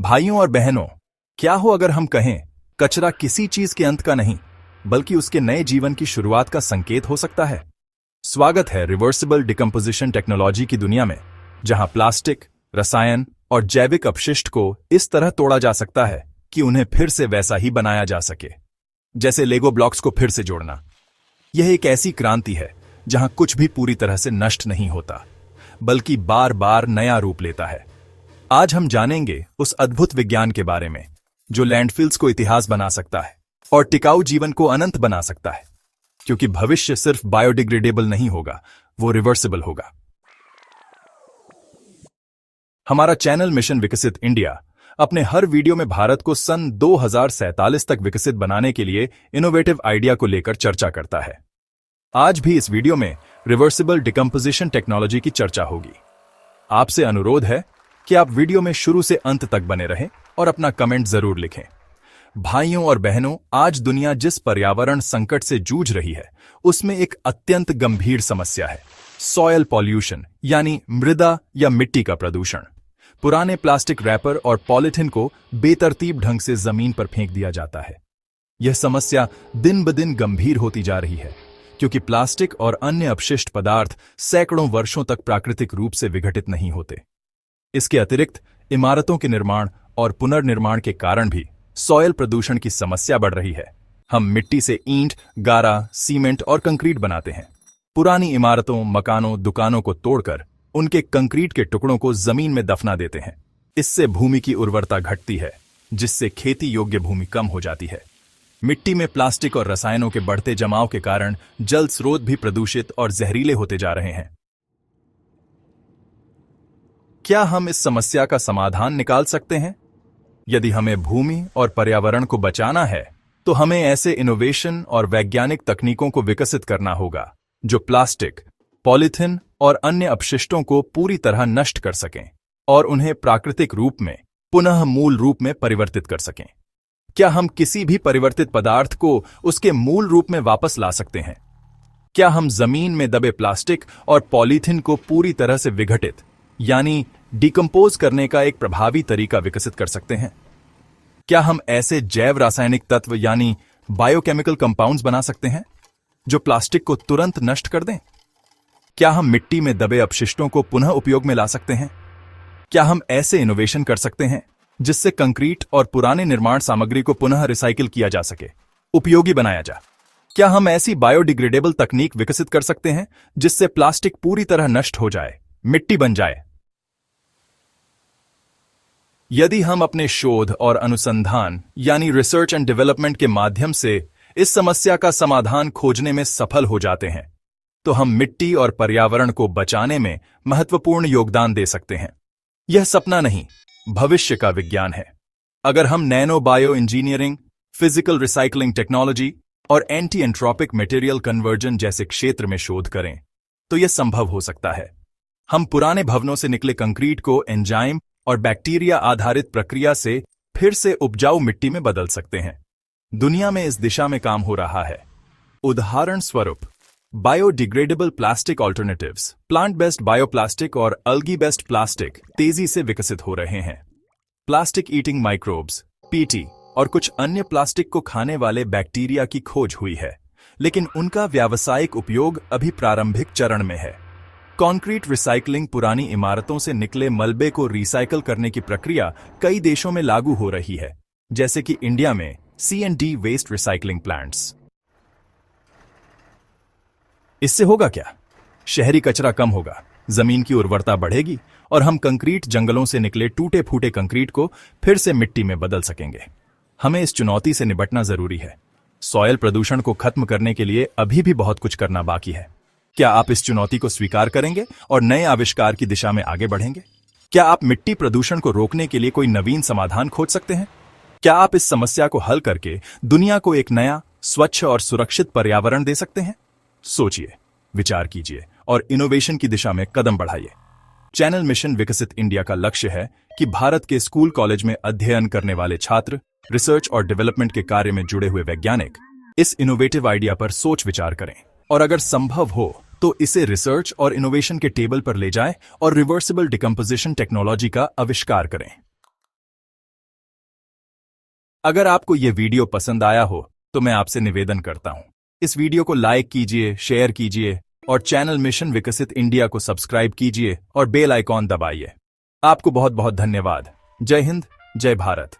भाइयों और बहनों, क्या हो अगर हम कहें कचरा किसी चीज के अंत का नहीं बल्कि उसके नए जीवन की शुरुआत का संकेत हो सकता है। स्वागत है रिवर्सिबल डिकम्पोजिशन टेक्नोलॉजी की दुनिया में, जहां प्लास्टिक, रसायन और जैविक अपशिष्ट को इस तरह तोड़ा जा सकता है कि उन्हें फिर से वैसा ही बनाया जा सके, जैसे लेगो ब्लॉक्स को फिर से जोड़ना। यह एक ऐसी क्रांति है जहां कुछ भी पूरी तरह से नष्ट नहीं होता बल्कि बार बार नया रूप लेता है। आज हम जानेंगे उस अद्भुत विज्ञान के बारे में जो लैंडफिल्स को इतिहास बना सकता है और टिकाऊ जीवन को अनंत बना सकता है, क्योंकि भविष्य सिर्फ बायोडिग्रेडेबल नहीं होगा, वो रिवर्सिबल होगा। हमारा चैनल मिशन विकसित इंडिया अपने हर वीडियो में भारत को सन 2047 तक विकसित बनाने के लिए इनोवेटिव आइडिया को लेकर चर्चा करता है। आज भी इस वीडियो में रिवर्सिबल डिकम्पोजिशन टेक्नोलॉजी की चर्चा होगी। आपसे अनुरोध है कि आप वीडियो में शुरू से अंत तक बने रहें और अपना कमेंट जरूर लिखें। भाइयों और बहनों, आज दुनिया जिस पर्यावरण संकट से जूझ रही है उसमें एक अत्यंत गंभीर समस्या है, सॉयल पॉल्यूशन, यानी मृदा या मिट्टी का प्रदूषण। पुराने प्लास्टिक रैपर और पॉलिथीन को बेतरतीब ढंग से जमीन पर फेंक दिया जाता है। यह समस्या दिन ब दिन गंभीर होती जा रही है, क्योंकि प्लास्टिक और अन्य अपशिष्ट पदार्थ सैकड़ों वर्षों तक प्राकृतिक रूप से विघटित नहीं होते। इसके अतिरिक्त इमारतों के निर्माण और पुनर्निर्माण के कारण भी सॉयल प्रदूषण की समस्या बढ़ रही है। हम मिट्टी से ईंट, गारा, सीमेंट और कंक्रीट बनाते हैं। पुरानी इमारतों, मकानों, दुकानों को तोड़कर उनके कंक्रीट के टुकड़ों को जमीन में दफना देते हैं। इससे भूमि की उर्वरता घटती है, जिससे खेती योग्य भूमि कम हो जाती है। मिट्टी में प्लास्टिक और रसायनों के बढ़ते जमाव के कारण जल स्रोत भी प्रदूषित और जहरीले होते जा रहे हैं। क्या हम इस समस्या का समाधान निकाल सकते हैं? यदि हमें भूमि और पर्यावरण को बचाना है, तो हमें ऐसे इनोवेशन और वैज्ञानिक तकनीकों को विकसित करना होगा जो प्लास्टिक, पॉलिथीन और अन्य अपशिष्टों को पूरी तरह नष्ट कर सकें और उन्हें प्राकृतिक रूप में पुनः मूल रूप में परिवर्तित कर सकें। क्या हम किसी भी परिवर्तित पदार्थ को उसके मूल रूप में वापस ला सकते हैं? क्या हम जमीन में दबे प्लास्टिक और पॉलीथीन को पूरी तरह से विघटित यानी डिकम्पोज करने का एक प्रभावी तरीका विकसित कर सकते हैं? क्या हम ऐसे जैव रासायनिक तत्व यानी बायोकेमिकल कंपाउंड्स बना सकते हैं जो प्लास्टिक को तुरंत नष्ट कर दें? क्या हम मिट्टी में दबे अपशिष्टों को पुनः उपयोग में ला सकते हैं? क्या हम ऐसे इनोवेशन कर सकते हैं जिससे कंक्रीट और पुराने निर्माण सामग्री को पुनः रिसाइकिल किया जा सके, उपयोगी बनाया जा? क्या हम ऐसी बायोडिग्रेडेबल तकनीक विकसित कर सकते हैं जिससे प्लास्टिक पूरी तरह नष्ट हो जाए, मिट्टी बन जाए? यदि हम अपने शोध और अनुसंधान यानी रिसर्च एंड डेवलपमेंट के माध्यम से इस समस्या का समाधान खोजने में सफल हो जाते हैं, तो हम मिट्टी और पर्यावरण को बचाने में महत्वपूर्ण योगदान दे सकते हैं। यह सपना नहीं, भविष्य का विज्ञान है। अगर हम nano bio engineering, physical recycling technology और एंटी एंट्रोपिक मटेरियल कन्वर्जन जैसे क्षेत्र में शोध करें, तो यह संभव हो सकता है। हम पुराने भवनों से निकले कंक्रीट को एंजाइम और बैक्टीरिया आधारित प्रक्रिया से फिर से उपजाऊ मिट्टी में बदल सकते हैं। दुनिया में इस दिशा में काम हो रहा है। उदाहरण स्वरूप, biodegradable plastic alternatives, plant based bioplastic और अल्गी बेस्ड प्लास्टिक तेजी से विकसित हो रहे हैं। प्लास्टिक ईटिंग माइक्रोब्स, पीटी और कुछ अन्य प्लास्टिक को खाने वाले बैक्टीरिया की खोज हुई है, लेकिन उनका व्यावसायिक उपयोग अभी प्रारंभिक चरण में है। कंक्रीट रिसाइकलिंग, पुरानी इमारतों से निकले मलबे को रिसाइकल करने की प्रक्रिया कई देशों में लागू हो रही है, जैसे कि इंडिया में C&D वेस्ट रिसाइकलिंग प्लांट्स। इससे होगा क्या? शहरी कचरा कम होगा, जमीन की उर्वरता बढ़ेगी और हम कंक्रीट जंगलों से निकले टूटे फूटे कंक्रीट को फिर से मिट्टी में बदल सकेंगे। हमें इस चुनौती से निपटना जरूरी है। सॉयल प्रदूषण को खत्म करने के लिए अभी भी बहुत कुछ करना बाकी है। क्या आप इस चुनौती को स्वीकार करेंगे और नए आविष्कार की दिशा में आगे बढ़ेंगे? क्या आप मिट्टी प्रदूषण को रोकने के लिए कोई नवीन समाधान खोज सकते हैं? क्या आप इस समस्या को हल करके दुनिया को एक नया, स्वच्छ और सुरक्षित पर्यावरण दे सकते हैं? सोचिए, विचार कीजिए और इनोवेशन की दिशा में कदम बढ़ाइए। चैनल मिशन विकसित इंडिया का लक्ष्य है कि भारत के स्कूल कॉलेज में अध्ययन करने वाले छात्र, रिसर्च और डेवलपमेंट के कार्य में जुड़े हुए वैज्ञानिक इस इनोवेटिव आइडिया पर सोच विचार करें और अगर संभव हो तो इसे रिसर्च और इनोवेशन के टेबल पर ले जाएं और रिवर्सिबल डिकम्पोजिशन टेक्नोलॉजी का आविष्कार करें। अगर आपको यह वीडियो पसंद आया हो तो मैं आपसे निवेदन करता हूं, इस वीडियो को लाइक कीजिए, शेयर कीजिए और चैनल मिशन विकसित इंडिया को सब्सक्राइब कीजिए और बेल आइकॉन दबाइए। आपको बहुत बहुत धन्यवाद। जय हिंद, जय भारत।